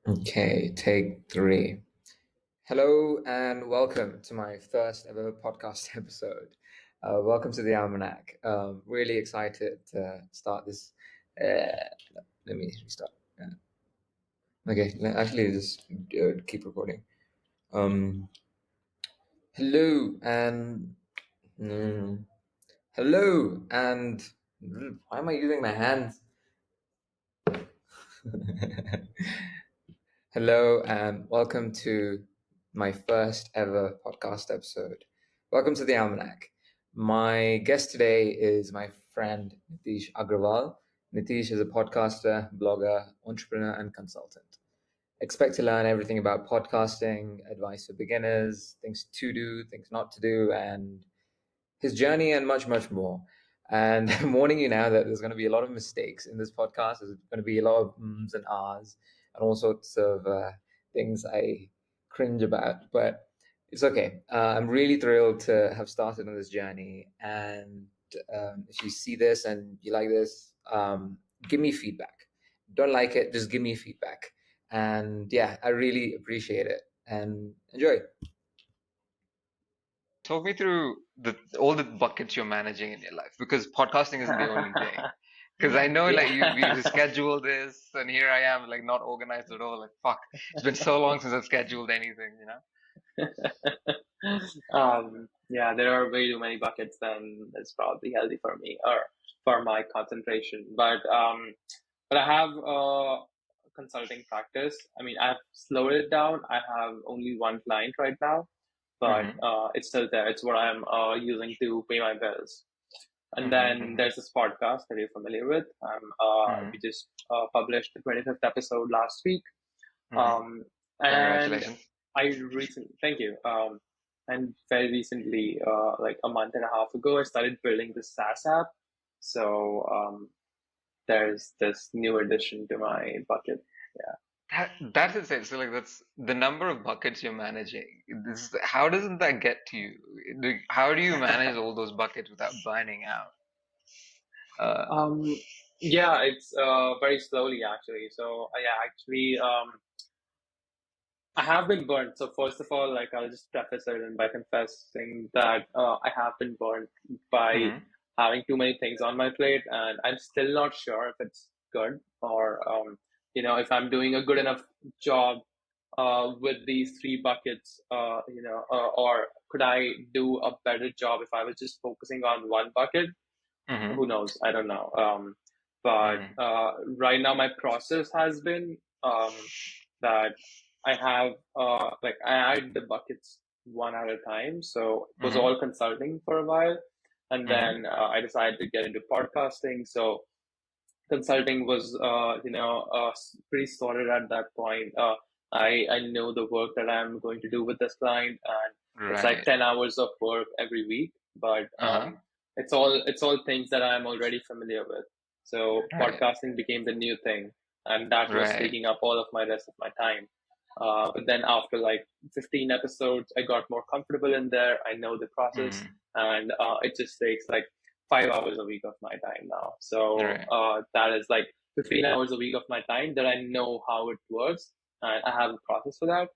Okay, take three. Hello and welcome to my first ever podcast episode. Welcome to the Almanack. Really excited to start this. Let me restart. Okay, actually, just keep recording. Um, hello and mm, hello and why am I using my hands? Hello and welcome to my first ever podcast episode. Welcome to the Almanac. My guest today is my friend Nityesh Agrawal. Nityesh is a podcaster, blogger, entrepreneur, and consultant. Expect to learn everything about podcasting, advice for beginners, things to do, things not to do, and his journey and much, much more. And I'm warning you now that there's going to be a lot of mistakes in this podcast. There's going to be a lot of ums and ahs and all sorts of things I cringe about, but it's okay. I'm really thrilled to have started on this journey. And if you see this and you like this, give me feedback. Don't like it, just give me feedback. And yeah, I really appreciate it and enjoy. Talk me through all the buckets you're managing in your life because podcasting isn't the only thing. Because I know like we Yeah. scheduled this and here I am like not organized at all. Like fuck, it's been so long since I've scheduled anything, you know? Yeah, there are way too many buckets than it's probably healthy for me or for my concentration. But I have consulting practice. I mean, I've slowed it down. I have only one client right now, but Mm-hmm. it's still there. It's what I'm using to pay my bills. And Mm-hmm. then Mm-hmm. there's this podcast that you're familiar with. Mm-hmm. We just published the 25th episode last week. Mm-hmm. Um, and Congratulations. thank you. And very recently, like a month and a half ago, I started building this SaaS app. So there's this new addition to my bucket. Yeah. That's insane. So like that's the number of buckets you're managing. How doesn't that get to you? How do you manage all those buckets without burning out? Uh, Um, yeah, it's very slowly actually. So yeah, actually, I have been burnt. So first of all, like I'll just preface it and by confessing that I have been burnt by mhm. having too many things on my plate, and I'm still not sure if it's good or if I'm doing a good enough job with these three buckets, or could I do a better job if I was just focusing on one bucket? Who Mhm. knows? I don't know. But Mhm. right now, my process has been that I have like I add the buckets one at a time. So it was Mhm. all consulting for a while, and Mhm. then I decided to get into podcasting. So consulting was pretty solid at that point. I know the work that I'm going to do with this client, and it's like Right. 10 hours of work every week. But Uh-huh. it's all things that I'm already familiar with. So Right. podcasting became the new thing, and that was Right. taking up all of my rest of my time. But then after like 15 episodes, I got more comfortable in there. I know the process, Mhm. and it just takes like 5 hours a week of my time now. So Right. that is like 15 hours a week of my time that I know how it works, and I have a process for that.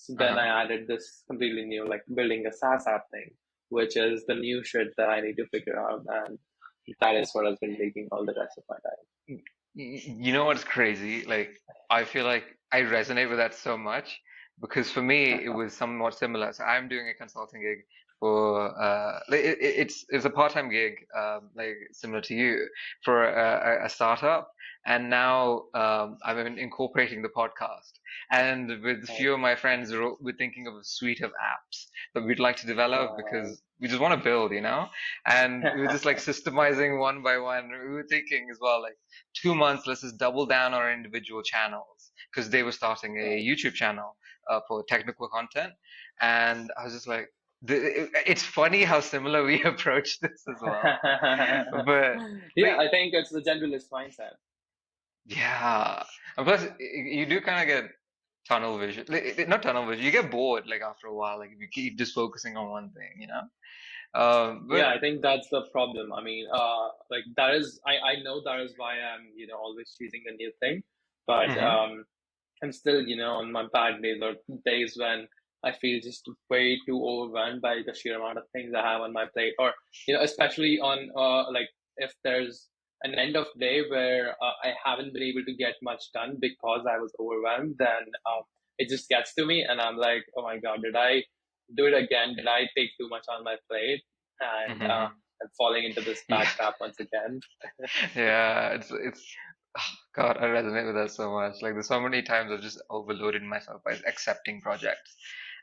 So then Uh-huh. I added this completely new, like building a SaaS app thing, which is the new shit that I need to figure out, and that is what has been taking all the rest of my time. You know what's crazy? Like, I feel like I resonate with that so much because for me it was somewhat similar. So I'm doing a consulting gig for like it's a part-time gig, like similar to you for a startup, and now I've been incorporating the podcast. And with a few of my friends, we're thinking of a suite of apps that we'd like to develop Right. because we just want to build, you know? And we were just like systemizing one by one. We were thinking as well, like 2 months, let's just double down on our individual channels because they were starting a Right. YouTube channel for technical content. And I was just like, it's funny how similar we approach this as well. But Yeah, like, I think it's the generalist mindset. yeah. And plus, you do kind of get tunnel vision. Not tunnel vision, you get bored like after a while, like if you keep just focusing on one thing, you know? Yeah, But, I think that's the problem. I mean, like that is, I know that is why I'm, always choosing a new thing. But mhm. I'm still, on my bad days or days when I feel just way too overwhelmed by the sheer amount of things I have on my plate, or especially on like if there's an end of day where I haven't been able to get much done because I was overwhelmed, then it just gets to me, and I'm like, oh my god, did I do it again? Did I take too much on my plate? And Mm-hmm. I'm falling into this bad Yeah. trap once again. Yeah, it's oh, God, I resonate with that so much. Like there's so many times I've just overloaded myself by accepting projects.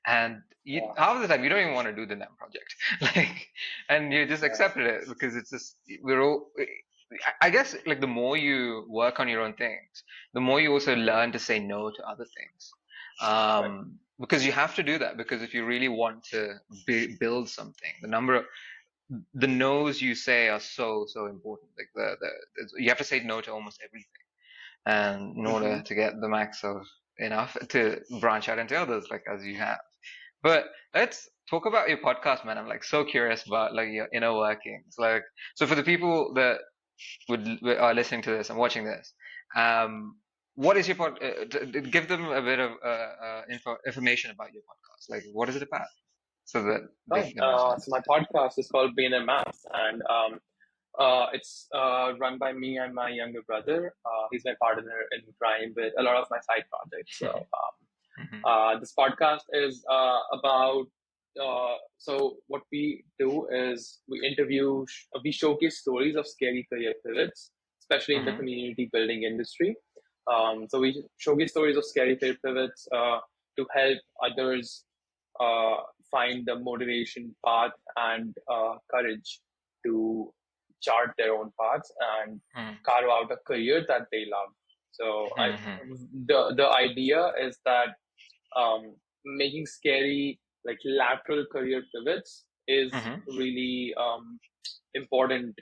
And Yeah, half of the time you don't even want to do the damn project. Like and you just yeah. accepted it because it's just we're all I guess like the more you work on your own things, the more you also learn to say no to other things. Right. Because you have to do that because if you really want to build something, the no's you say are so important. Like you have to say no to almost everything, and in order Hmm. to get the max of enough to branch out into others, like as you have. But let's talk about your podcast, man. I'm like so curious about like your inner workings. Like, so for the people that are listening to this and watching this, um, what is your give them a bit of information about your podcast. Like, what is it about, so that they Right. can also So my understand. podcast is called Being a Maths, and it's run by me and my younger brother. He's my partner in crime with a lot of my side projects. So Hmm. this podcast is about. So what we do is we showcase stories of scary career pivots, especially in the Hmm. community building industry. So we showcase stories of scary career pivots to help others uh, find the motivation path and courage to chart their own paths and carve out a career that they love. So Hmm. the idea is that making scary like lateral career pivots is Hmm. really important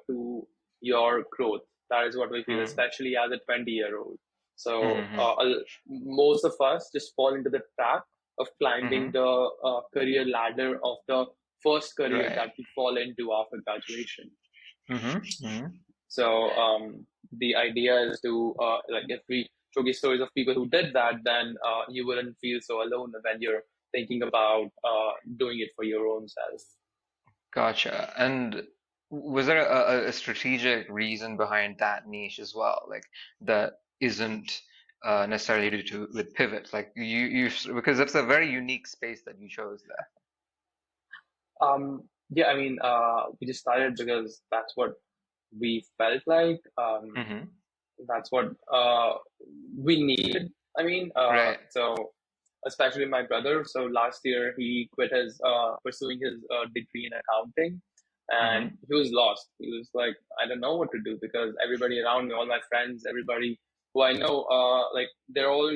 to your growth. That is what we feel, Hmm. especially as a 20-year-old. So Hmm. most of us just fall into the trap of climbing Hmm. the career ladder of the first career Right. that we fall into after graduation. Hmm. Hmm. So the idea is to like if we showcase stories of people who did that, then you wouldn't feel so alone when you're thinking about doing it for your own self. Gotcha. And was there a strategic reason behind that niche as well? Like that isn't necessarily due to with pivots. Like because that's a very unique space that you chose there. Yeah, I mean, we just started because that's what we felt like. Hmm. That's what we needed. I mean, Right. so especially my brother. So last year he quit his pursuing his degree in accounting, and Hmm. he was lost. He was like, I don't know what to do because everybody around me, all my friends, everybody who I know, like they're all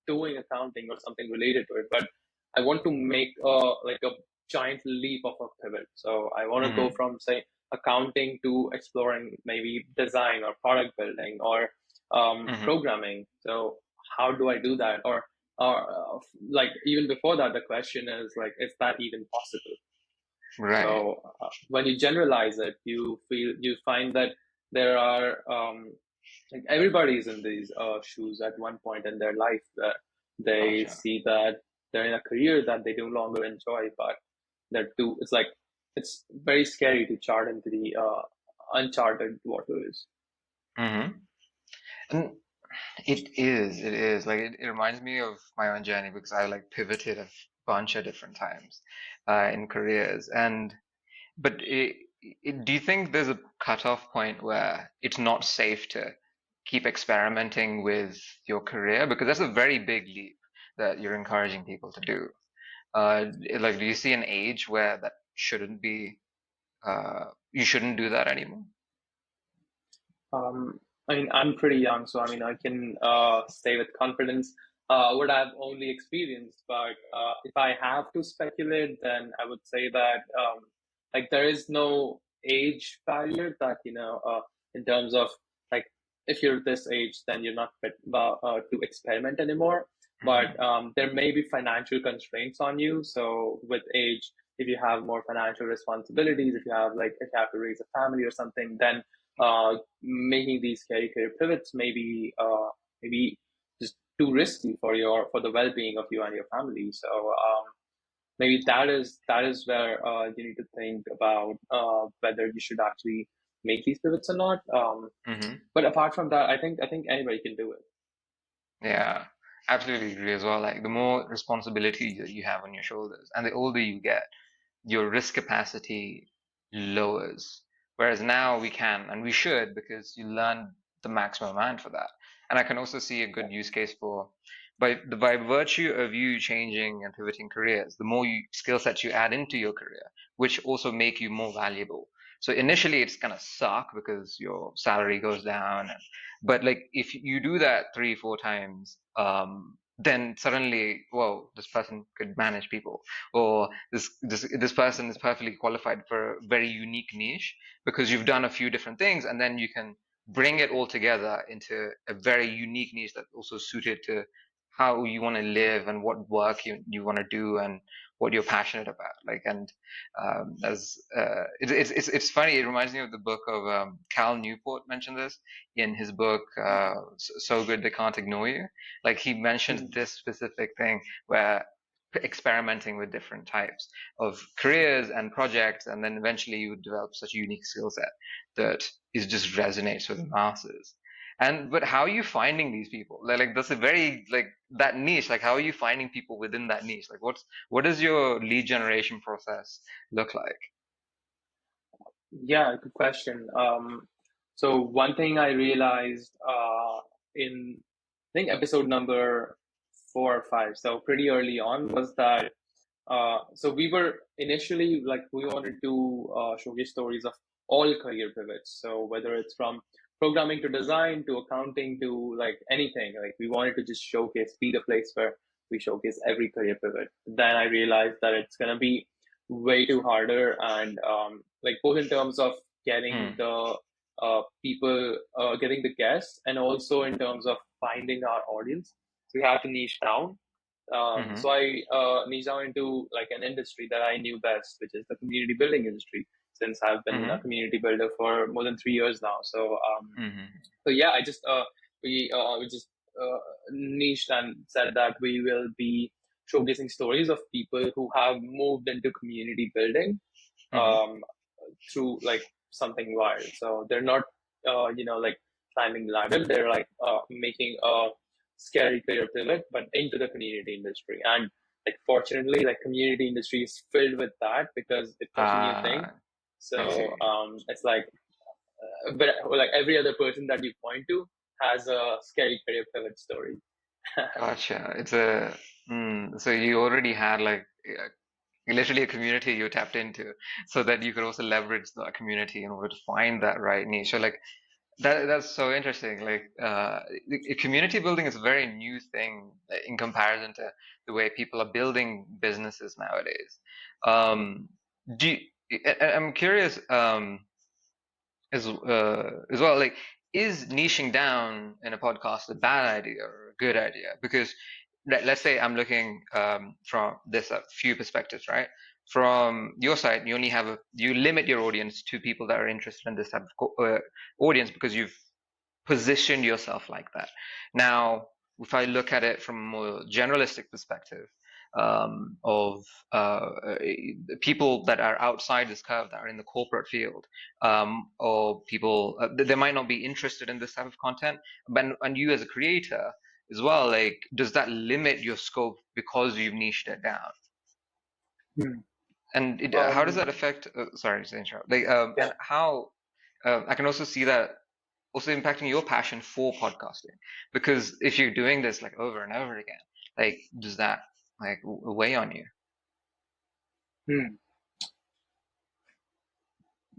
doing accounting or something related to it. But I want to make like a giant leap of a pivot. So I want to go Hmm. from say accounting to exploring maybe design or product building or Hmm. programming. So how do I do that? Or like even before that, the question is like, is that even possible? Right. So when you generalize it, you find that there are like everybody's in these shoes at one point in their life that they Gotcha. see that they're in a career that they no longer enjoy, but they're too. It's like it's very scary to chart into the uncharted waters. Hmm. And it is like it reminds me of my own journey because I like pivoted a bunch of different times in careers. And but do you think there's a cutoff point where it's not safe to keep experimenting with your career? Because that's a very big leap that you're encouraging people to do. Like, do you see an age where that shouldn't be, you shouldn't do that anymore? Um, I mean, I'm pretty young, so I mean, I can say with confidence what I've only experienced. But if I have to speculate, then I would say that like there is no age barrier that in terms of like if you're this age, then you're not fit to experiment anymore. But Hmm. there may be financial constraints on you. So with age, if you have more financial responsibilities, if you have like if you have to raise a family or something, then making these career pivots maybe just too risky for the well-being of you and your family. So maybe that is where you need to think about whether you should actually make these pivots or not. But apart from that, I think anybody can do it. Yeah, absolutely agree as well. Like the more responsibility that you have on your shoulders, and the older you get, your risk capacity lowers. Whereas now we can, and we should, because you learn the maximum amount for that. And I can also see a good use case for, by virtue of you changing and pivoting careers, the more skill sets you add into your career, which also make you more valuable. So initially it's gonna suck because your salary goes down, but like if you do that 3, 4 times, then suddenly, whoa, this person could manage people, or this person is perfectly qualified for a very unique niche because you've done a few different things, and then you can bring it all together into a very unique niche that's also suited to how you want to live and what work you want to do and what you're passionate about. Like, and as it's funny. It reminds me of the book of Cal Newport mentioned this in his book, So Good They Can't Ignore You. Like he mentions Hmm. this specific thing where experimenting with different types of careers and projects, and then eventually you would develop such a unique skill set that is just resonates with the masses. And but how are you finding these people? Like that's a very like that niche. Like how are you finding people within that niche? Like what does your lead generation process look like? Yeah, good question. So one thing I realized in I think episode number 4 or 5, so pretty early on, was that so we were initially like we wanted to showcase stories of all career pivots. So whether it's from programming to design to accounting to like anything, like we wanted to just be the place where we showcase every career pivot. Then I realized that it's gonna be way too harder, and like both in terms of getting Mm, the people, getting the guests, and also in terms of finding our audience. So we have to niche down. So mm-hmm, I niche down into like an industry that I knew best, which is the community building industry, since I've been a mm-hmm, community builder for more than 3 years now. mm-hmm, So yeah, I just we just niched and said that we will be showcasing stories of people who have moved into community building mm-hmm. um, through like something wild. So they're not like climbing the ladder. They're like making a scary career pivot, but into the community industry. And like fortunately, like community industry is filled with that because it's such a new thing. Ah, I So see. it's like but like every other person that you point to has a scary career pivot story. Gotcha. It's a so you already had like literally a community you tapped into, so that you could also leverage that community in order to find that right niche. So like that's so interesting. Like community building is a very new thing in comparison to the way people are building businesses nowadays. Um, do you, I'm curious. As well, like, is niching down in a podcast a bad idea or a good idea? Because let's say I'm looking from this a few perspectives, right? From your side, you only have you limit your audience to people that are interested in this type of audience because you've positioned yourself like that. Now, if I look at it from a more generalistic perspective, of people that are outside this curve, that are in the corporate field, or people they might not be interested in this type of content, but and you as a creator as well, like, does that limit your scope because you've niched it down? Hmm. And how does Um, that affect? Sorry to interrupt. Like, yeah. and how I can also see that also impacting your passion for podcasting, because if you're doing this like over and over again, like, does that like weigh on you? Hmm.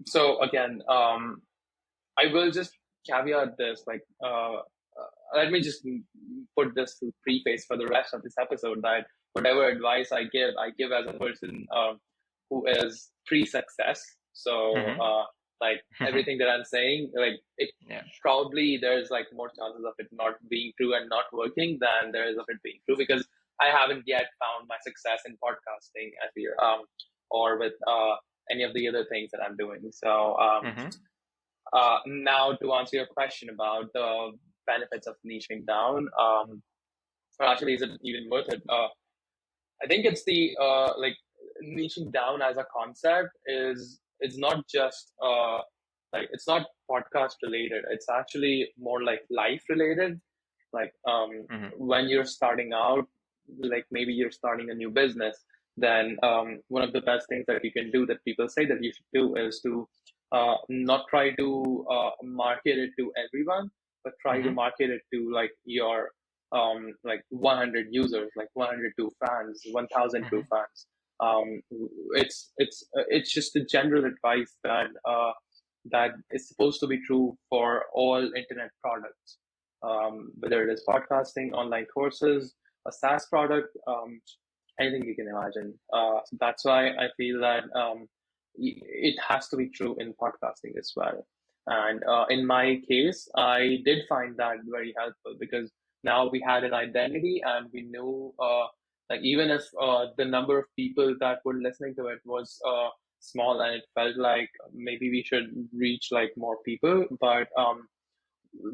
So again, I will just caveat this, like, let me just put this preface for the rest of this episode that whatever advice I give as a person who is pre-success. So, Hmm. like everything that I'm saying, like it Yeah. probably there's like more chances of it not being true and not working than there is of it being true because I haven't yet found my success in podcasting as we or with any of the other things that I'm doing. So, Hmm. now, to answer your question about the benefits of niching down, or actually, is it even worth it? I think it's the like niching down as a concept is it's not just like it's not podcast related. It's actually more like life related. Like Mm-hmm. when you're starting out, like maybe you're starting a new business, then one of the best things that you can do that people say that you should do is to not try to market it to everyone, but try to Mm-hmm. market it to like your like 100 users, like 100 true fans, 1,000 true Mm-hmm. fans. Um, it's just a general advice that that is supposed to be true for all internet products, whether it is podcasting, online courses, a SaaS product, anything you can imagine. So that's why I feel that it has to be true in podcasting as well. And in my case, I did find that very helpful because now we had an identity and we knew like even if the number of people that were listening to it was small and it felt like maybe we should reach like more people, but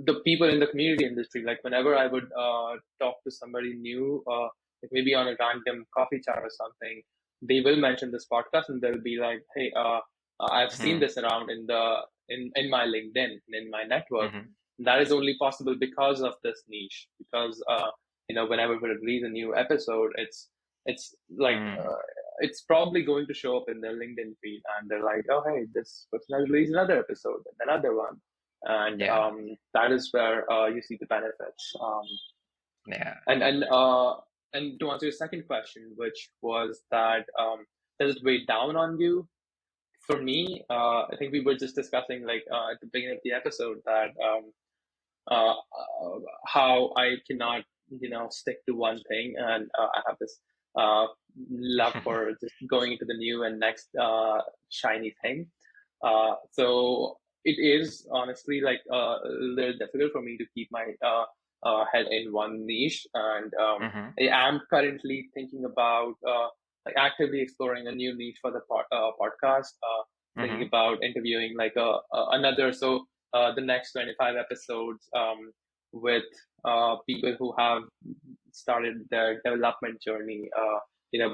the people in the community industry, like whenever I would talk to somebody new, like maybe on a random coffee chat or something, they will mention this podcast and they'll be like, "Hey, I've seen Mm-hmm. this around in the in my LinkedIn, in my network. Mm-hmm. That is only possible because of this niche. Because whenever we release a new episode, it's like Mm. it's probably going to show up in their LinkedIn feed, and they're like, "Oh, hey, this person has released another episode, and another one." And Yeah. that is where you see the benefits. Yeah. And to answer your second question, which was that does it weigh down on you? For me, I think we were just discussing like at the beginning of the episode that how I cannot, stick to one thing, and I have this uh, love for just going into the new and next shiny thing. So it is honestly like a little difficult for me to keep my head in one niche, and Mm-hmm. I am currently thinking about like actively exploring a new niche for the podcast. Thinking Mm-hmm. about interviewing like another the next 25 episodes with people who have started their development journey,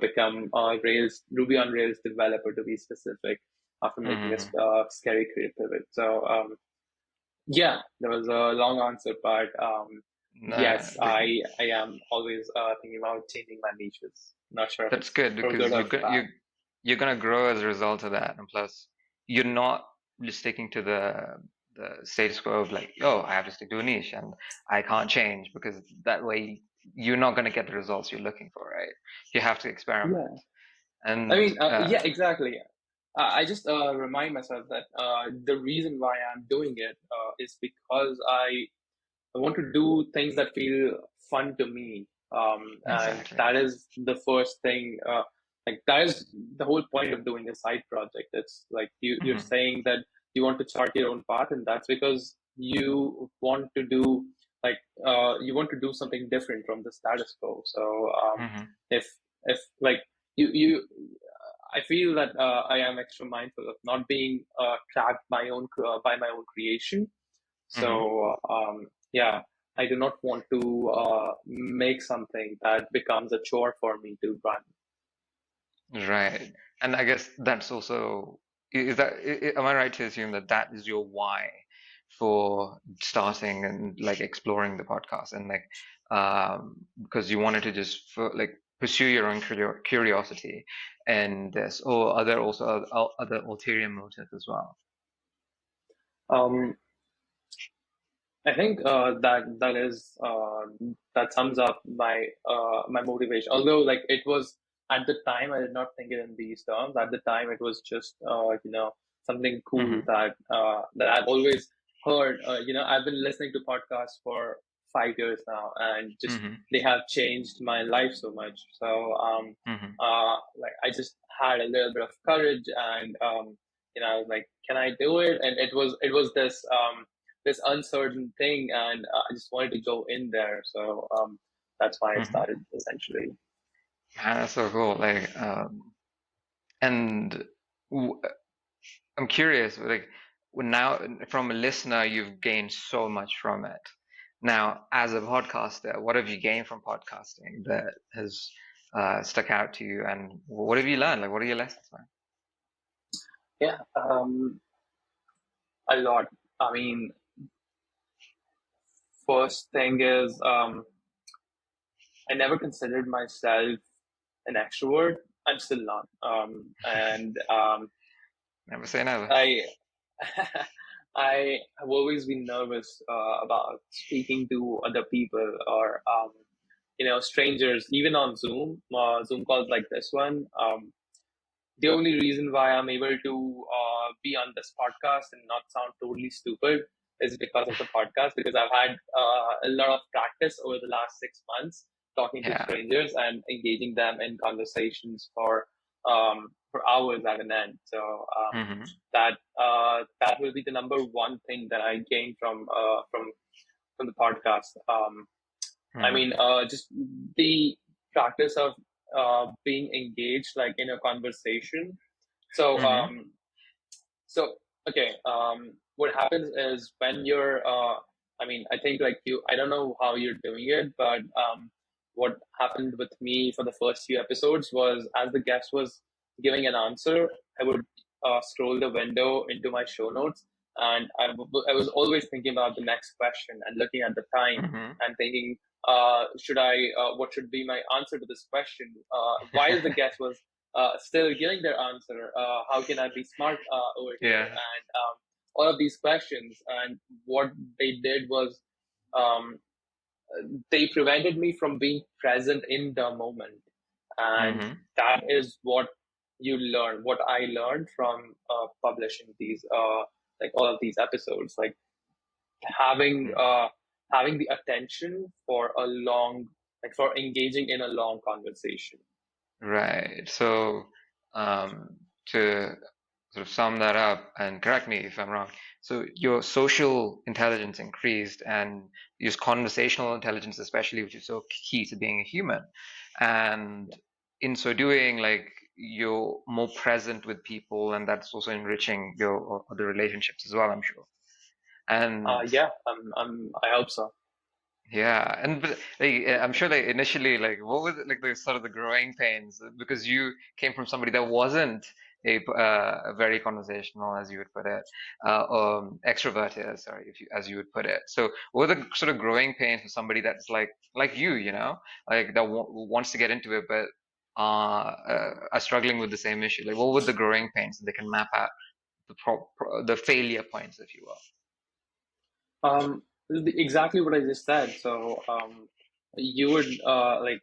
become a Rails Ruby on Rails developer to be specific after making Mm-hmm. a scary career pivot. So yeah, there was a long answer, but Nah, yes, I am always thinking about changing my niches. Not sure if that's it's good for good because or for bad. you're gonna grow as a result of that, and plus you're not just sticking to the status quo of like, oh, I have to stick to a niche and I can't change because that way you're not gonna get the results you're looking for, right? You have to experiment. Yeah. I And mean, yeah, exactly. I just remind myself that the reason why I'm doing it is because I want to do things that feel fun to me. And exactly. that is the first thing. Like that is the whole point of doing a side project. It's like you're Hmm. saying that you want to chart your own path, and that's because you want to do like you want to do something different from the status quo. So Hmm. if like you I feel that I am extra mindful of not being trapped by my own creation. Hmm. So yeah, I do not want to make something that becomes a chore for me to run. Right. And I guess that's also, is that, am I right to assume that that is your why for starting and like exploring the podcast and like, because you wanted to just like pursue your own curiosity and this, or are there also other ulterior motives as well? Um, I think that sums up my motivation. Although like it was at the time, I did not think it in these terms. At the time, it was just something cool Hmm. that I've always heard. I've been listening to podcasts for 5 years now, and just Hmm. they have changed my life so much. So Hmm. like I just had a little bit of courage, and I was like, can I do it? And it was this uncertain thing, and I just wanted to go in there. So that's why I Hmm. started essentially. Man, that's so cool. Like, and w I'm curious, like, now from a listener, you've gained so much from it. Now, as a podcaster, what have you gained from podcasting that has stuck out to you, and what have you learned? Like, what are your lessons, man? Yeah, a lot. I mean, first thing is, I never considered myself an extrovert. I'm still not. And Never say never. I I have always been nervous about speaking to other people or strangers, even on Zoom calls like this one. The only reason why I'm able to be on this podcast and not sound totally stupid is because of the podcast. Because I've had a lot of practice over the last 6 months talking to Yeah. strangers and engaging them in conversations for hours at an end. So Mm-hmm. that will be the number one thing that I gained from the podcast. I Mm-hmm. mean, just the practice of being engaged, like in a conversation. So, Mm-hmm. so okay, what happens is when you're, I mean, I think like you, I don't know how you're doing it, but what happened with me for the first few episodes was as the guest was giving an answer, I would scroll the window into my show notes, and I was always thinking about the next question and looking at the time Mm-hmm. and thinking, what should be my answer to this question? While the guest was still giving their answer. How can I be smart over here? Yeah. And all of these questions. And what they did was um, they prevented me from being present in the moment. And Mm-hmm. that is what you learn, what I learned from publishing these, like all of these episodes, like having having the attention for a long, like for engaging in a long conversation. Right. So, to sort of sum that up and correct me if I'm wrong. So your social intelligence increased and your conversational intelligence, especially, which is so key to being a human. And in so doing, like you're more present with people, and that's also enriching your other relationships as well, I'm sure. And Yeah, I hope so. yeah, and but like, I'm sure like initially like what was it, like the sort of the growing pains because you came from somebody that wasn't a very conversational as you would put it, extroverted, sorry, if you as you would put it. So what were the sort of growing pains for somebody that's like you know, like that w wants to get into it but are struggling with the same issue? Like what were the growing pains that they can map out the failure points, if you will? Exactly what I just said. So, you would like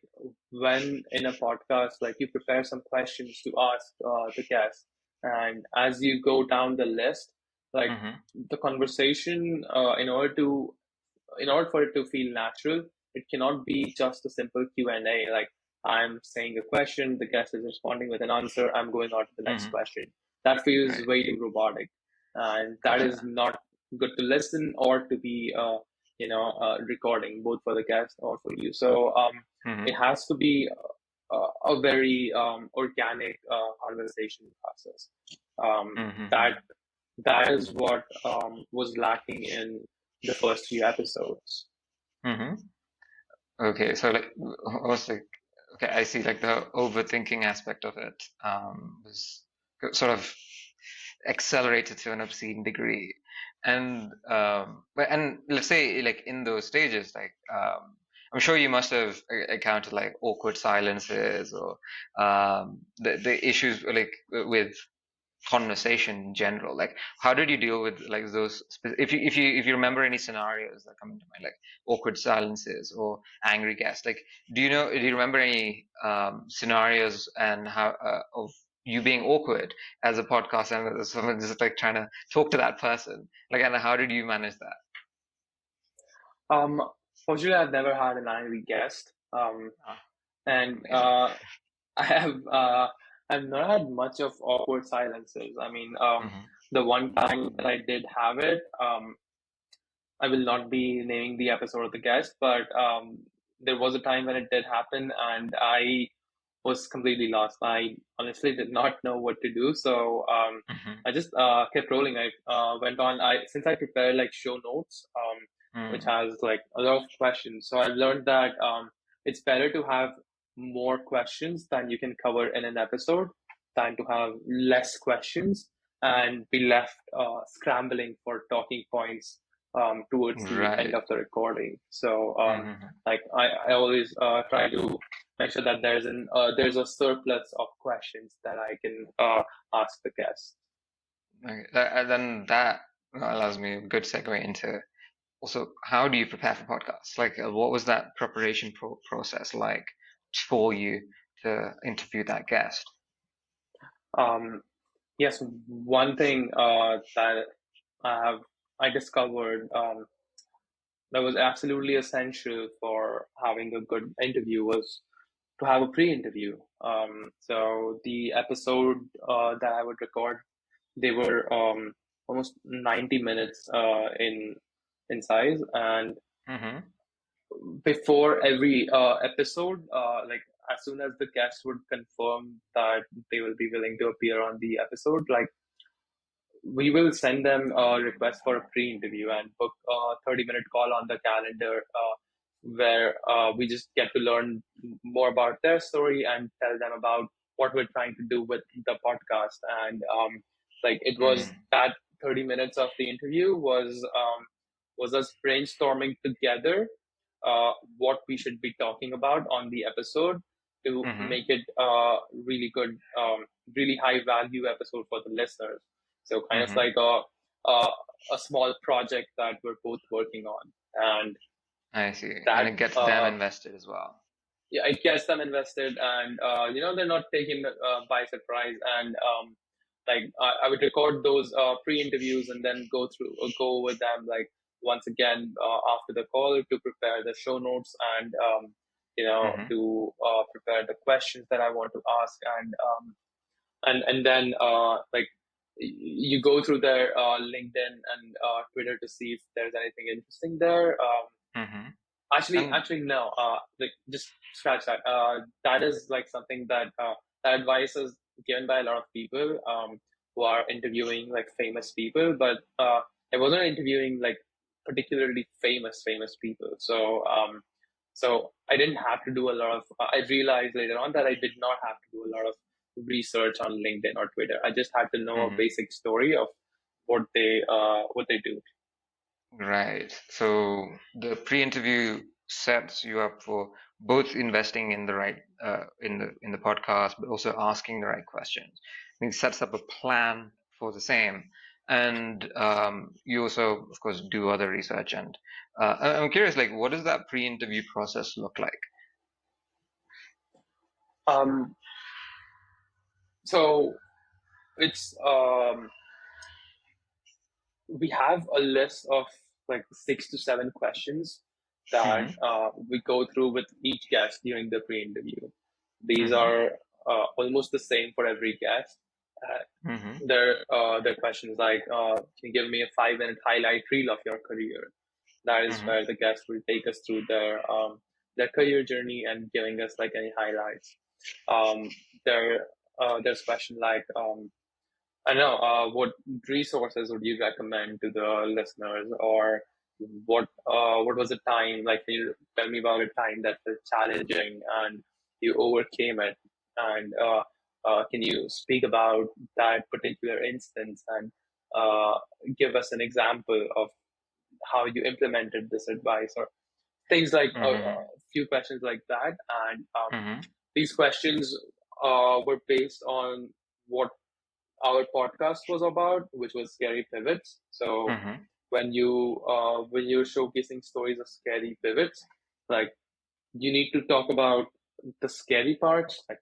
when in a podcast, like you prepare some questions to ask the guest, and as you go down the list, like Mm-hmm. the conversation, in order for it to feel natural, it cannot be just a simple Q&A. Like I'm saying a question, the guest is responding with an answer, I'm going on to the next Mm-hmm. question. That feels Right. way too robotic, and that is Gotcha. not good to listen or to be, recording both for the guest or for you. So it Mm-hmm. has to be a very organic conversation process. Mm-hmm. That is what was lacking in the first few episodes. Mm-hmm. Okay, so like I was like, okay, I see like the overthinking aspect of it was sort of accelerated to an obscene degree. And let's say like in those stages, like I'm sure you must have encountered like awkward silences or the issues like with conversation in general. Like, how did you deal with like those? If you remember any scenarios that come into mind, like awkward silences or angry guests, like do you remember any scenarios and how of you being awkward as a podcast and as someone just like trying to talk to that person, like, and how did you manage that? Um, Fortunately, I've never had an angry guest, Ah, and amazing. I have I've not had much of awkward silences. I mean, Hmm. the one time that I did have it, I will not be naming the episode of the guest, but there was a time when it did happen, and I was completely lost. I honestly did not know what to do, so Hmm. I just kept rolling. I went on. I since I prepared like show notes. which Mm. has like a lot of questions. So I've learned that it's better to have more questions than you can cover in an episode than to have less questions and be left scrambling for talking points towards the end Right. of the recording. So Mm-hmm. like I always try to make sure that there's a surplus of questions that I can ask the guest. Okay. Then that allows me a good segue into also how do you prepare for podcasts? Like, what was that preparation process like for you to interview that guest? Um, yes, one thing that I have I discovered that was absolutely essential for having a good interview was to have a pre-interview. So the episode that I would record, they were almost 90 minutes in size, and Mm-hmm. before every episode, like as soon as the guest would confirm that they will be willing to appear on the episode, like we will send them a request for a pre-interview and book a 30-minute call on the calendar where we just get to learn more about their story and tell them about what we're trying to do with the podcast. And like it was Mm. that 30 minutes of the interview was us brainstorming together what we should be talking about on the episode to Mm-hmm. make it really good, really high value episode for the listeners. So kind of Mm-hmm. like a, a small project that we're both working on, and I see. And that it gets them invested as well. yeah, it gets them invested, and they're not taken by surprise. And like I would record those pre-interviews and then go with them like once again after the call to prepare the show notes and Mm-hmm. to prepare the questions that I want to ask, and then like you go through their LinkedIn and Twitter to see if there's anything interesting there. Mm-hmm. And Actually, no. Like, just scratch that. That is like something that that advice is given by a lot of people who are interviewing like famous people, but I wasn't interviewing like particularly famous people. So I didn't have to do a lot of. I realized later on that I did not have to do a lot of research on LinkedIn or Twitter. I just had to know a mm-hmm. basic story of what they do. Right. So the pre-interview sets you up for both investing in the right in the podcast, but also asking the right questions. I think it sets up a plan for the same. And you also, of course, do other research. And I'm curious, like, what does that pre-interview process look like? Um, so it's we have a list of like 6 to 7 questions that Mm-hmm. we go through with each guest during the pre-interview. These Mm-hmm. are almost the same for every guest. Uh, Mm-hmm. they're questions like, can you give me a 5 minute highlight reel of your career? That is Mm-hmm. where the guest will take us through their career journey and giving us like any highlights. Um, there's question like, I know. What resources would you recommend to the listeners, or what was the time like? Can you tell me about a time that was challenging and you overcame it? And can you speak about that particular instance and uh, give us an example of how you implemented this advice, or things like a Mm-hmm. few questions like that? And Mm-hmm. these questions were based on what our podcast was about, which was scary pivots. So Mm-hmm. when you're showcasing stories of scary pivots, like you need to talk about the scary parts, like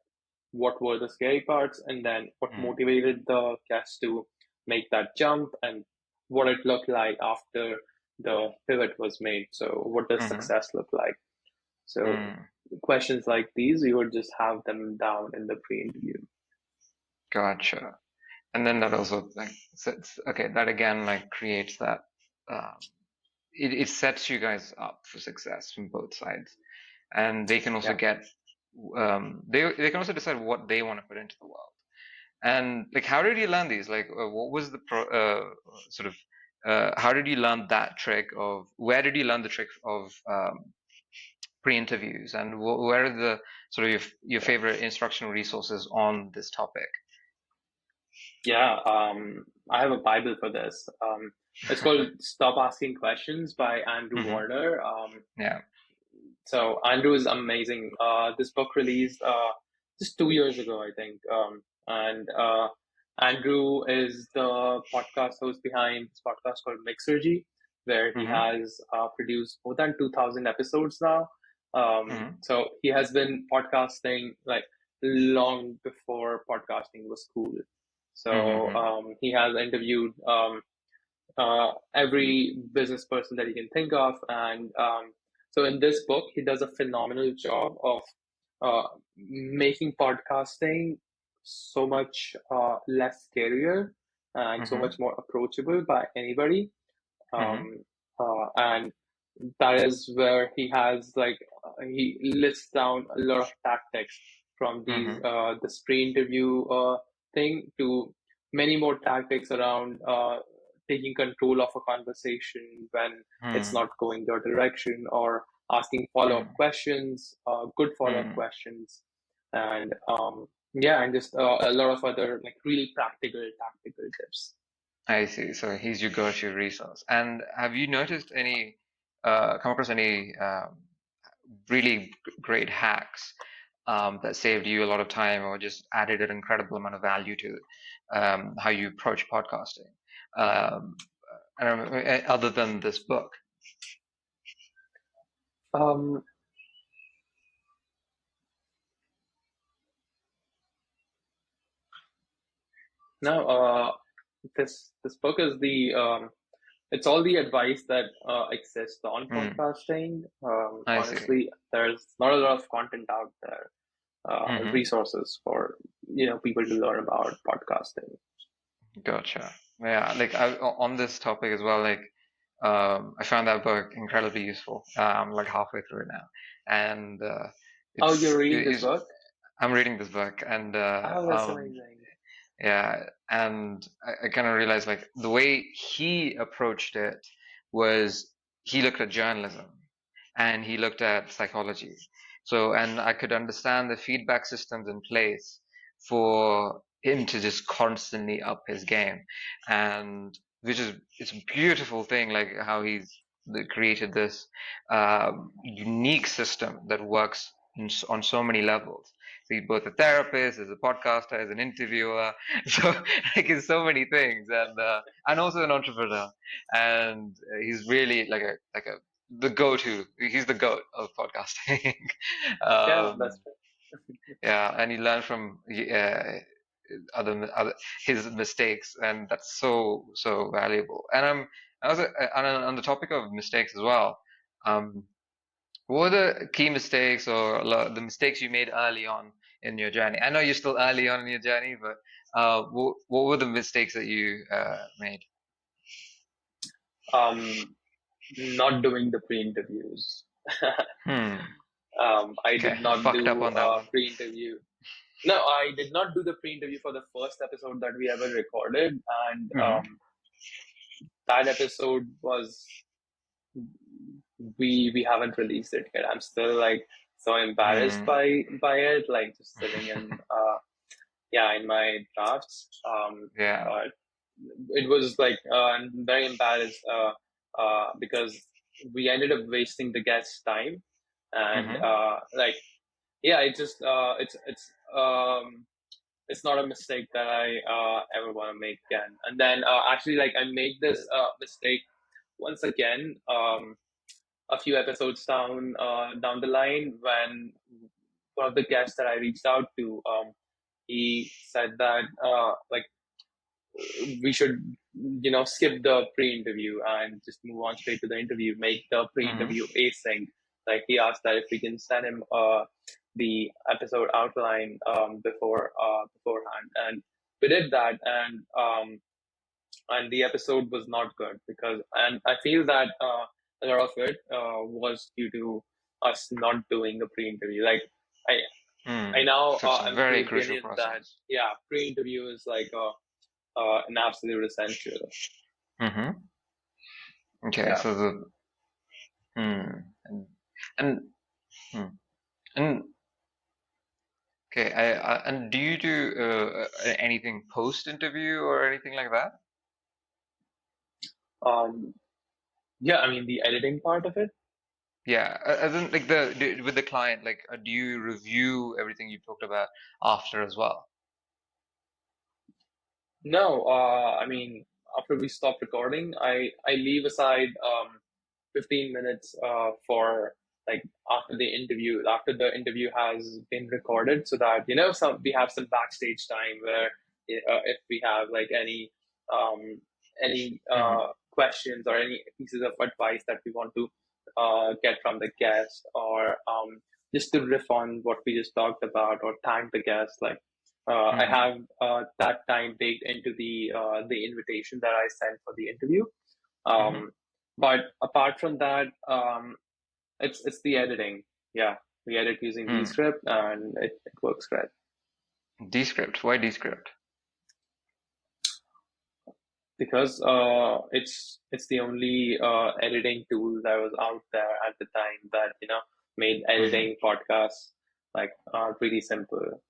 what were the scary parts, and then what Mm-hmm. motivated the cast to make that jump, and what it looked like after the pivot was made. So what does Mm-hmm. success look like? So Mm. questions like these, we would just have them down in the pre-interview. Gotcha. And then that also like sets, okay, that again like creates that um, it sets you guys up for success from both sides, and they can also Yeah. get they can also decide what they want to put into the world. And like, how did you learn these? Like, what was the sort of how did you learn that trick of? Where did you learn the trick of pre-interviews, and where are the sort of your favorite instructional resources on this topic? Yeah, I have a Bible for this. It's called "Stop Asking Questions" by Andrew Hmm. Warner. Yeah. So Andrew is amazing. This book released just 2 years ago, I think. And Andrew is the podcast host behind this podcast called Mixergy, where he Hmm. has produced more than 2,000 episodes now. Hmm. So he has been podcasting like long before podcasting was cool. So Hmm. he has interviewed every business person that you can think of. And so in this book, he does a phenomenal job of making podcasting so much less scarier and so much Hmm. more approachable by anybody. Hmm. Um, and that is where he has like he lists down a lot of tactics from these Hmm. this pre-interview thing to many more tactics around taking control of a conversation when it's Hmm. not going your direction, or asking follow-up Hmm. questions, good follow-up Hmm. questions, and yeah, and just a lot of other like really practical tactical tips. I see. So he's your go-to resource. And have you noticed any, come across any really great hacks that saved you a lot of time or just added an incredible amount of value to how you approach podcasting? Um, Other than this book. Um, no, this book is the it's all the advice that exists on Hmm. podcasting. I see. Honestly, there's not a lot of content out there, Hmm. resources for people to learn about podcasting. Gotcha. Yeah, like on this topic as well, like I found that book incredibly useful. I'm like halfway through it now, and Oh, you're it's reading it this is book? I'm reading this book, and Oh, that's amazing. yeah, and I kind of realized like the way he approached it was he looked at journalism and he looked at psychology. So, and I could understand the feedback systems in place for him to just constantly up his game. And which is, it's a beautiful thing, like how he's created this unique system that works on so many levels. So he's both a therapist, as a podcaster, as an interviewer, so like in so many things, and also an entrepreneur. And he's really like a the go-to. He's the goat of podcasting. Yeah, that's um, good. yeah, and he learned from other his mistakes, and that's so valuable. And I was on the topic of mistakes as well. Um, what were the key mistakes or the mistakes you made early on in your journey? I know you're still early on in your journey, but what were the mistakes that you made? Not doing the pre-interviews. Hmm. I Okay, did you not fucked up do on that a one. pre-interview. No, I did not do the pre-interview for the first episode that we ever recorded, and Hmm. that episode was we haven't released it yet. I'm still like so embarrassed Hmm. by it, like just sitting in yeah in my drafts. Yeah. But it was like I'm very embarrassed because we ended up wasting the guest's time, and Hmm. like yeah, it just it's not a mistake that I ever want to make again. And then actually, like I made this mistake once again a few episodes down the line when one of the guests that I reached out to he said that like we should skip the pre-interview and just move on straight to the interview, make the Hmm. pre-interview async. Like he asked that if we can send him the episode outline beforehand, and we did that, and the episode was not good because, and I feel that a lot of it was due to us not doing a pre-interview. Like I Hmm. I now So it's a am of the very crucial opinion that process. yeah, pre-interview is like an absolute essential. Hmm. Okay, Yeah. so the and and hmm, and okay, and do you do anything post interview or anything like that? Um, yeah, I mean the editing part of it. Yeah, as in like with the client, like do you review everything you talked about after as well? No, I mean after we stop recording, I leave aside 15 minutes for like after the interview has been recorded, so that some we have some backstage time where if we have like um any Hmm. questions or any pieces of advice that we want to get from the guest, or just to riff on what we just talked about or thank the guest, like I Hmm. have that time baked into the invitation that I sent for the interview. Hmm. Um, but apart from that, it's the editing. Yeah, we edit using Hmm. Descript, and it works great Descript. Why Descript? because it's the only editing tool that was out there at the time that made Hmm. editing podcasts like really simple.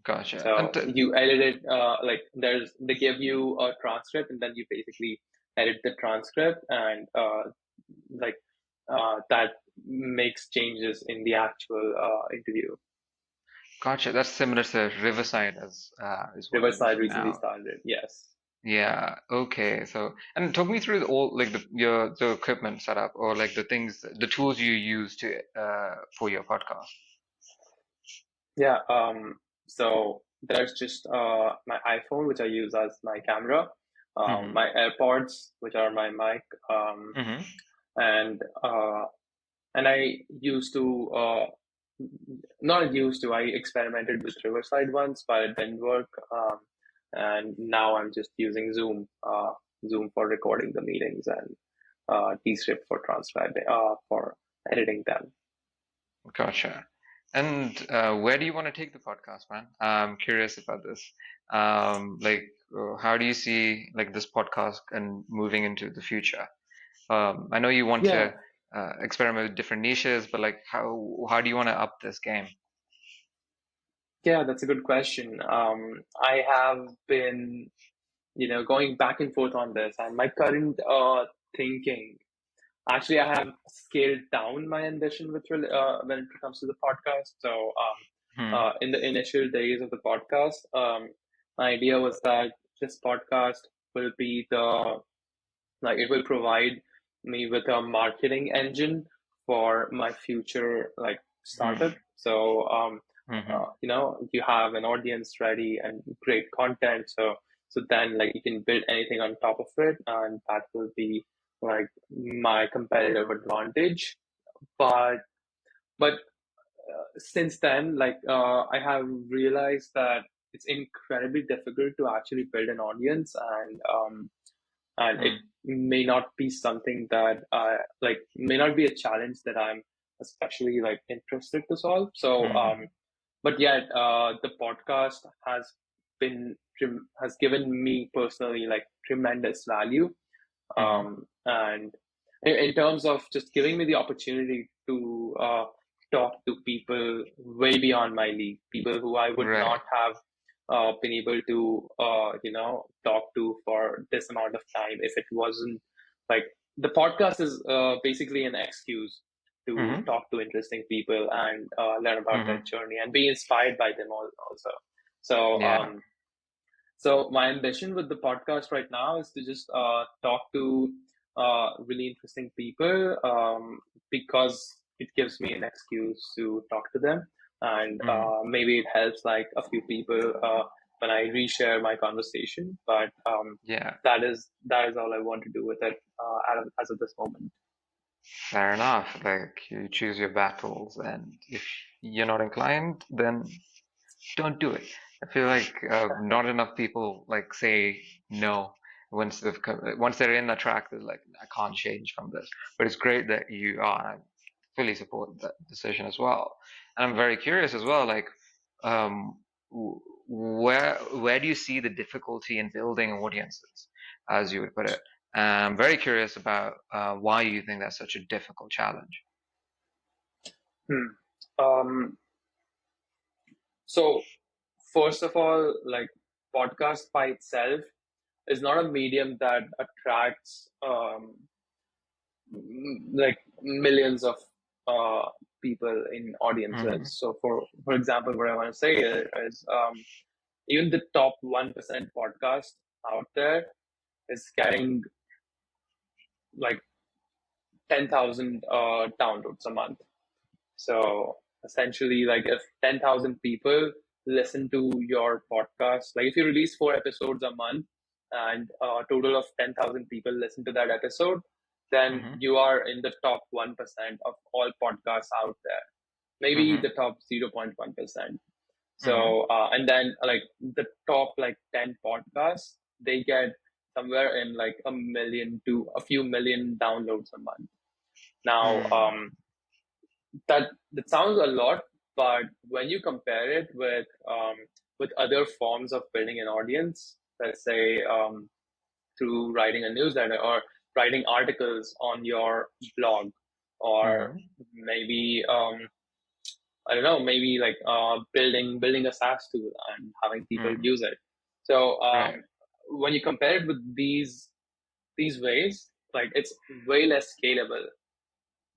Gotcha. And So you edit it like they give you a transcript, and then you basically edit the transcript, and like that makes changes in the actual interview. gotcha. That's similar to Riverside as is what I'm Riverside using recently now. started it. Yes. Yeah. Okay. So, and talk me through all like the equipment setup or like the things, the tools you use to for your podcast. Yeah. So there's just my iPhone, which I use as my camera, Hmm. my AirPods, which are my mic, Hmm. and I used to not used to. I experimented with Riverside once, but it didn't work. And now I'm just using Zoom for recording the meetings, and Descript for transcribing, for editing them. Gotcha. And where do you want to take the podcast, man? I'm curious about this. Like, how do you see like this podcast and moving into the future? I know you want Yeah, to experiment with different niches, but like, how do you want to up this game? yeah, that's a good question. I have been, going back and forth on this, and my current thinking. Actually, I have scaled down my ambition when it comes to the podcast. So, Hmm. in the initial days of the podcast, my idea was that this podcast will be it will provide me with a marketing engine for my future like Hmm. startup. So, Hmm. you have an audience ready and great content. So then like you can build anything on top of it, and that will be like my competitive advantage. But since then, like I have realized that it's incredibly difficult to actually build an audience, and it Hmm. may not be something that may not be a challenge that I'm especially like interested to solve. So, Hmm. but yet the podcast has given me personally like tremendous value, Hmm. and in terms of just giving me the opportunity to talk to people way beyond my league, people who I would Right. not have been able to talk to for this amount of time if it wasn't like the podcast is basically an excuse to Hmm. talk to interesting people and learn about their Hmm. journey and be inspired by them also. So Yeah. so my ambition with the podcast right now is to just talk to really interesting people, because it gives me an excuse to talk to them, and Hmm. maybe it helps like a few people when I reshare my conversation. But Yeah. that is all I want to do with it as of this moment. Fair enough. Like you choose your battles, and if you're not inclined, then don't do it. I feel like not enough people like say no once they're in the track. They're like, I can't change from this. But it's great that you are. I fully support that decision as well. And I'm very curious as well. Like, um, where do you see the difficulty in building audiences, as you would put it? I'm very curious about why you think that's such a difficult challenge. Hmm. Um, so first of all, like podcast by itself is not a medium that attracts like millions of uh, people in Mm-hmm. audiences. So for example, what I want to say is even the top 1% podcast out there is getting like 10,000 downloads a month. So essentially, like if 10,000 people listen to your podcast, like if you release 4 episodes a month and a total of 10,000 people listen to that episode, then Mm-hmm. you are in the top 1% of all podcasts out there, maybe Mm-hmm. the top 0.1%. Mm-hmm. So, and then like the top like 10 podcasts, they get somewhere in like a million to a few million downloads a month. Now, that sounds a lot, but when you compare it with other forms of building an audience, let's say through writing a newsletter or writing articles on your blog, or Mm-hmm. maybe I don't know, maybe like building a SaaS tool and having people Mm-hmm. use it. So Right. when you compare it with these ways, like it's way less scalable,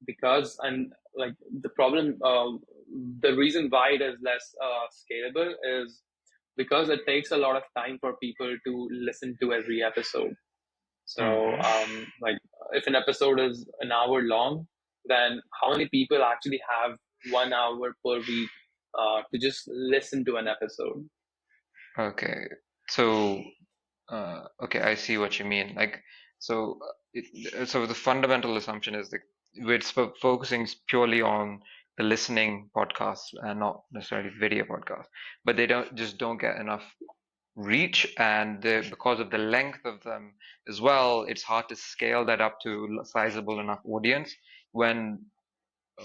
because and like the reason why it is less scalable is because it takes a lot of time for people to listen to every episode. So Mm-hmm. like if an episode is an hour long, then how many people actually have 1 hour per week to just listen to an episode? Okay. So, okay, I see what you mean. Like, so, so the fundamental assumption is that we're focusing purely on the listening podcasts and not necessarily video podcasts, but they don't get enough reach, and because of the length of them as well, it's hard to scale that up to a sizable enough audience. When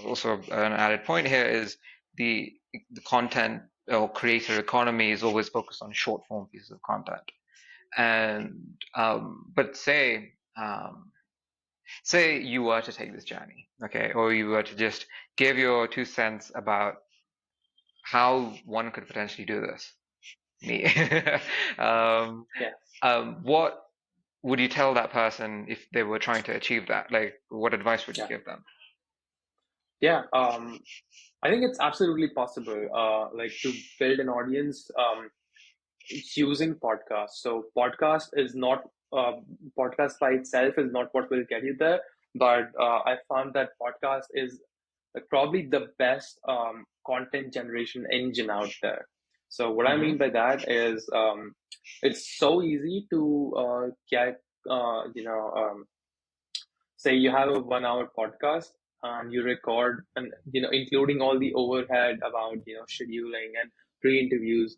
also an added point here is the the content or creator economy is always focused on short form pieces of content. And but say you were to take this journey, okay, or you were to just give your 2 cents about how one could potentially do this. Me, um, Yeah, what would you tell that person if they were trying to achieve that? Like, what advice would you yeah, give them? yeah. I think it's absolutely possible, like to build an audience using podcasts. So podcast by itself is not what will get you there, but I found that podcast is like probably the best content generation engine out there. So what I Mm-hmm. mean by that is it's so easy to get say you have a 1 hour podcast and you record, and including all the overhead about scheduling and pre-interviews,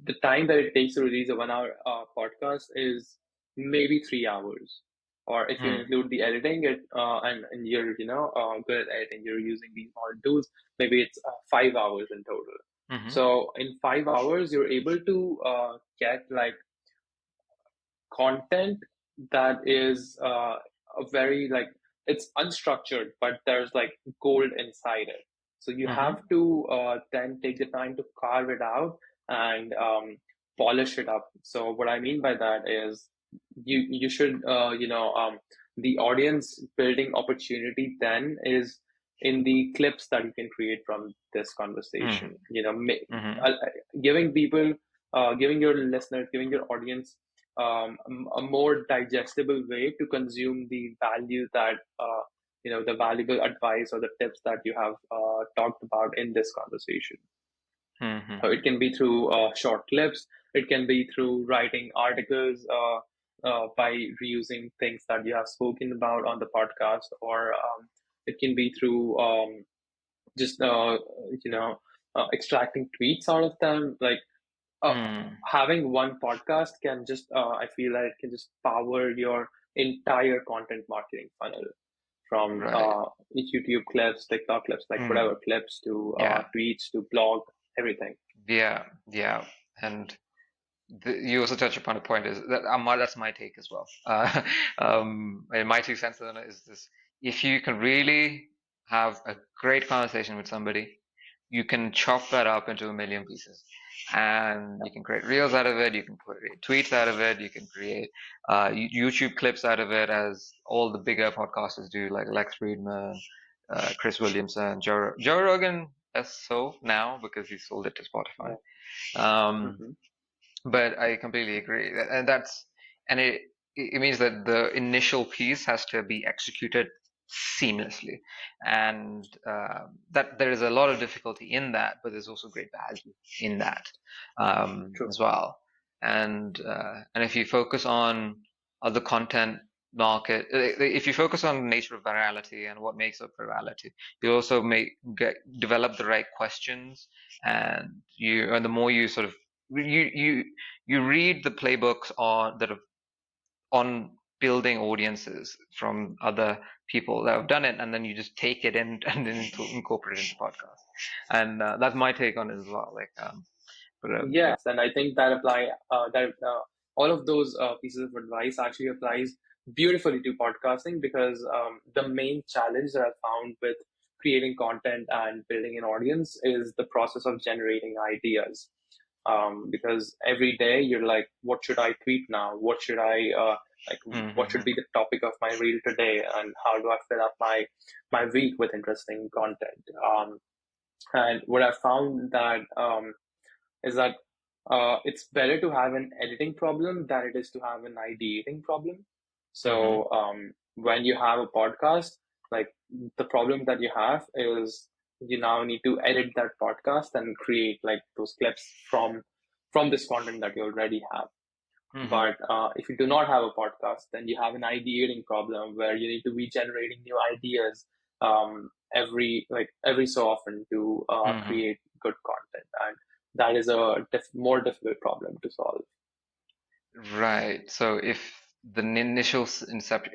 the time that it takes to release a 1 hour podcast is maybe 3 hours. Or if you Mm. include the editing, and you're good at editing, you're using these modern tools, maybe it's 5 hours in total. Mm-hmm. So in 5 hours, you're able to get like content that is a very like it's unstructured, but there's like gold inside it. So you have Mm-hmm. to then take the time to carve it out and polish it up. So what I mean by that is you should the audience building opportunity then is in the clips that you can create from this Mm-hmm. conversation. Mm-hmm. Uh, giving people, giving your listeners, giving your audience a more digestible way to consume the value that the valuable advice or the tips that you have talked about in this conversation. So Mm-hmm. it can be through short clips. It can be through writing articles by reusing things that you have spoken about on the podcast, or it can be through just you know extracting tweets out of them. Like uh, Mm. having one podcast can just I feel like it can just power your entire content marketing funnel, from Right. YouTube clips, TikTok clips, like Mm. whatever clips, to Yeah. tweets, to blog, everything. Yeah. Yeah. And you also touch upon a point is that that's my take as well. And my 2 cents on it is this: if you can really have a great conversation with somebody, you can chop that up into a million pieces, and you can create reels out of it. You can create tweets out of it. You can create YouTube clips out of it, as all the bigger podcasters do, like Lex Friedman, Chris Williamson, Joe Rogan. Less so now because he sold it to Spotify. Yeah. Um, Mm-hmm. but I completely agree, and it means that the initial piece has to be executed seamlessly, and that there is a lot of difficulty in that, but there's also great value in that True. as well. And if you focus on other content market, if you focus on the nature of virality and what makes up virality, you also develop the right questions, and the more you sort of you read the playbooks on building audiences from other people that have done it, and then you just take it in and then incorporate it into podcasts. And that's my take on it as well. Yes, and I think that all of those pieces of advice actually applies beautifully to podcasting, because the main challenge that I found with creating content and building an audience is the process of generating ideas. Because every day you're like, what should I tweet now? What should I like? What should Mhm, be the topic of my reel today? And how do I fill up my week with interesting content? And what I found that is that it's better to have an editing problem than it is to have an ideating problem. mhm, So when you have a podcast, like, the problem that you have is you now need to edit that podcast and create like those clips from this content that you already have. mhm, But if you do not have a podcast, then you have an ideating problem where you need to be generating new ideas every so often to mhm. create good content, and that is a more difficult problem to solve. Right. So if the initial inception,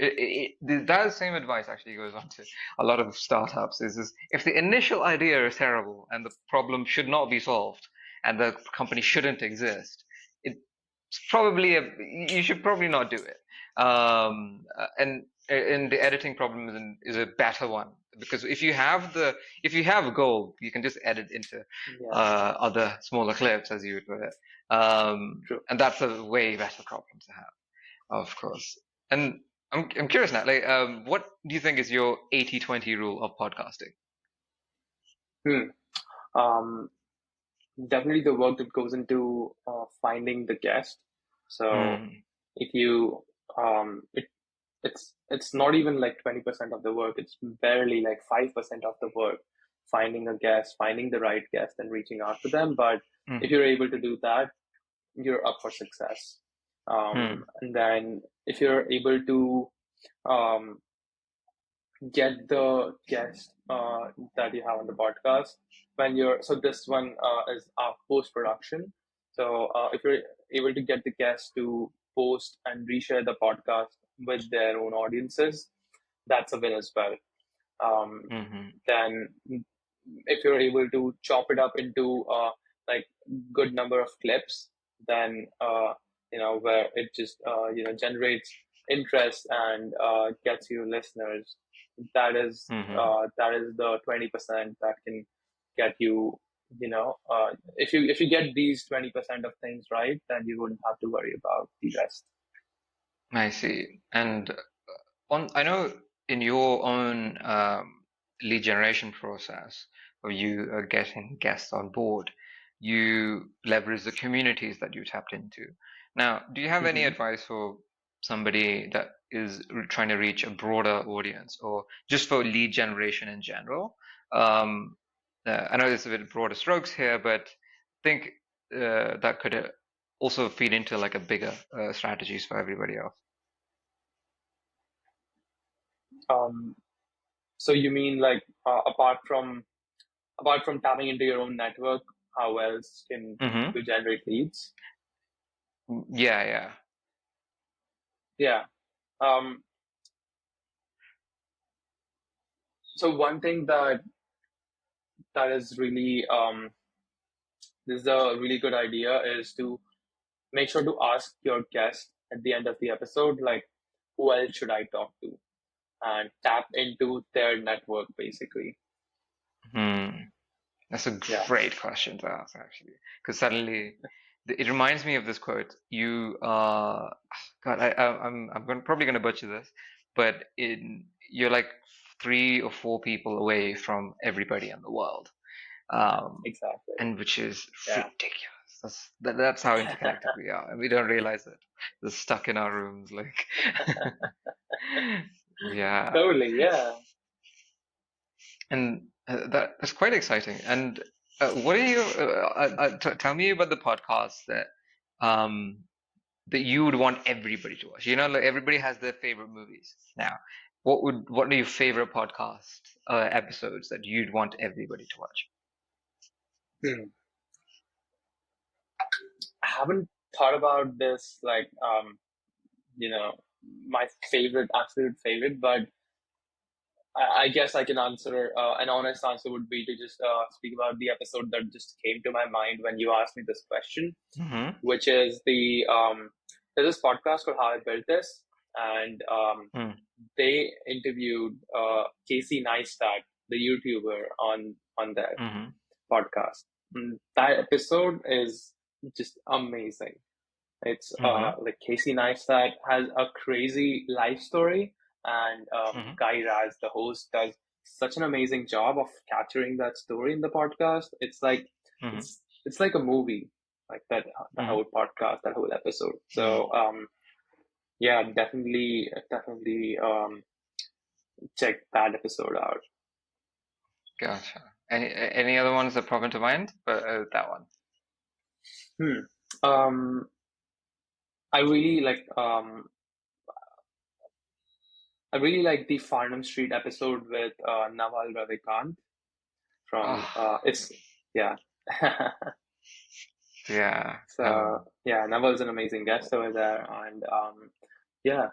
that same advice actually goes on to a lot of startups. Is if the initial idea is terrible and the problem should not be solved and the company shouldn't exist, it's probably you should probably not do it. And the editing problem is a better one, because if you have a goal, you can just edit into Yeah, other smaller clips, as you would put it. true. And that's a way better problem to have, of course. And I'm curious now, like, what do you think is your 80/20 rule of podcasting? Hmm. Um, Definitely the work that goes into finding the guest. So Mm, if you it it's not even like 20% of the work. It's barely like 5% of the work, finding a guest, finding the right guest and reaching out to them. But if mm, you're able to do that, you're up for success. mm, And then if you're able to um, get the guest that you have on the podcast, when you're so this one is our post production. So if you're able to get the guest to post and reshare the podcast with their own audiences, that's a win as well. mm, Then if you're able to chop it up into like good number of clips, then where it just generates interest and gets you listeners. That is the 20% that can get you. If you get these 20% of things right, then you wouldn't have to worry about the rest. I see. And I know in your own lead generation process, of you getting guests on board, you leverage the communities that you tapped into. Now, do you have any Mm-hmm. advice for somebody that is trying to reach a broader audience, or just for lead generation in general? Um, I know there's a bit broader strokes here, but I think that could also feed into like a bigger strategies for everybody else. Um, so you mean like apart from tapping into your own network, how else can Hmm. you generate leads? Yeah, yeah. Yeah. Um, so one thing that is really this is a really good idea is to make sure to ask your guest at the end of the episode, like, who else should I talk to? And tap into their network, basically. Hmm. That's a Yeah, great question to ask, actually, because suddenly it reminds me of this quote. God, probably gonna butcher this, but you're like 3 or 4 people away from everybody in the world, um, exactly. and which is Yeah. ridiculous. That's how interconnected we are, and we don't realize it. We're stuck in our rooms, like, yeah. Totally, yeah. And that's quite exciting. And what are you? Tell me about the podcast um, that you would want everybody to watch. You know, like everybody has their favorite movies now. What are your favorite podcast episodes that you'd want everybody to watch? Hmm. I haven't thought about this, like, you know, my favorite, absolute favorite, but I guess I can answer, an honest answer would be to just speak about the episode that just came to my mind when you asked me this question, Mm-hmm. which is there's this podcast called How I Built This, and Mm. they interviewed Casey Neistat, the YouTuber, on their Mm-hmm. podcast. That episode is just amazing. It's Mm-hmm. like Casey Neistat has a crazy life story, and Mm-hmm. Guy Raz, the host, does such an amazing job of capturing that story in the podcast. Mm-hmm. It's like a movie, like that Mm-hmm. whole podcast, that whole episode. Mm. So yeah, definitely check that episode out. Gotcha. Any other ones that pop into mind? But that one. Hmm. I really like the Farnham Street episode with Naval Ravikant from Oh, it's yeah. yeah. So yeah, Naval's an amazing guest over there, and yeah,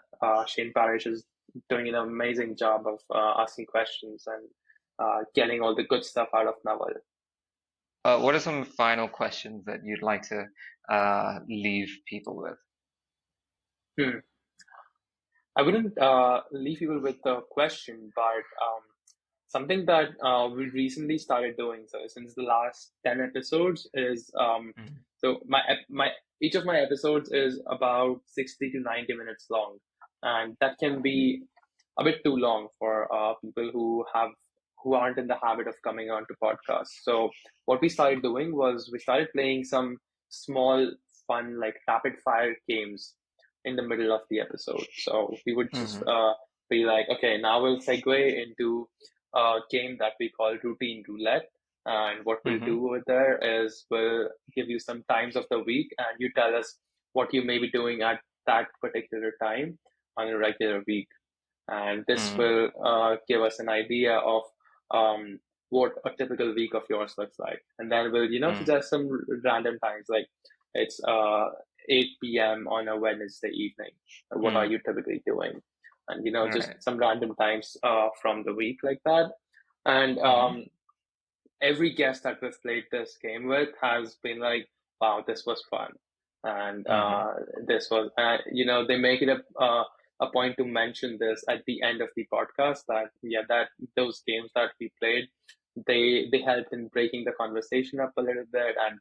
Shane Parrish is doing an amazing job of asking questions and getting all the good stuff out of Naval. What are some final questions that you'd like to leave people with? Hmm. I wouldn't leave people with a question, but something that we recently started doing. So since the last 10 episodes is Mm. so my each of my episodes is about 60 to 90 minutes long, and that can be a bit too long for people who aren't in the habit of coming on to podcasts. So what we started doing was we started playing some small, fun, like rapid fire games in the middle of the episode. So we would just Mm-hmm. be like, okay, now we'll segue into a game that we call routine roulette. And what we'll Mm-hmm. do over there is we'll give you some times of the week, and you tell us what you may be doing at that particular time on a regular week. And this Mm. will give us an idea of what a typical week of yours looks like. And then we'll, Mm. suggest some random times, like it's 8 p.m. on a Wednesday evening. What are Mm. you typically doing? And, just Right. some random times from the week like that. And Mm-hmm. every guest that we've played this game with has been like, wow, this was fun. And Mm-hmm. this was, they make it a point to mention this at the end of the podcast that, yeah, that those games that we played, they helped in breaking the conversation up a little bit and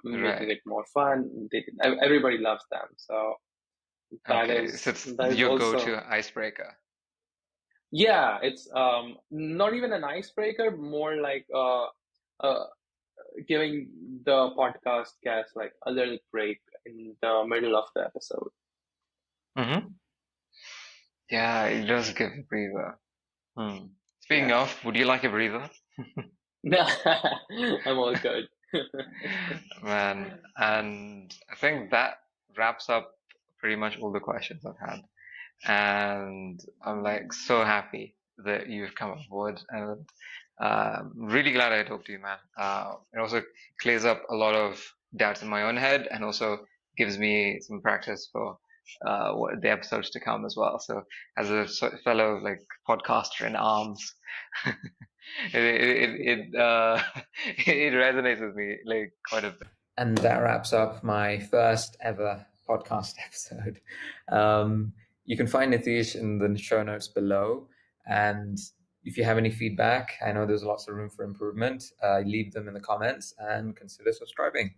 making Right. it more fun. Everybody loves them. So that Okay. So is, it's that is your also, go-to icebreaker. yeah, it's not even an icebreaker, more like uh giving the podcast guest like a little break in the middle of the episode. Mm-hmm. Yeah, it does give a breather. Hmm. Speaking Yeah. of, would you like a breather? I'm all good. Man, and I think that wraps up pretty much all the questions I've had. And I'm like so happy that you've come on board, and really glad I talked to you, man. It also clears up a lot of doubts in my own head, and also gives me some practice for what the episodes to come as well. So, as a fellow like podcaster in arms, it it it, it, uh, it resonates with me like quite a bit. And that wraps up my first ever podcast episode. You can find Nityesh in the show notes below. And if you have any feedback, I know there's lots of room for improvement. Leave them in the comments and consider subscribing.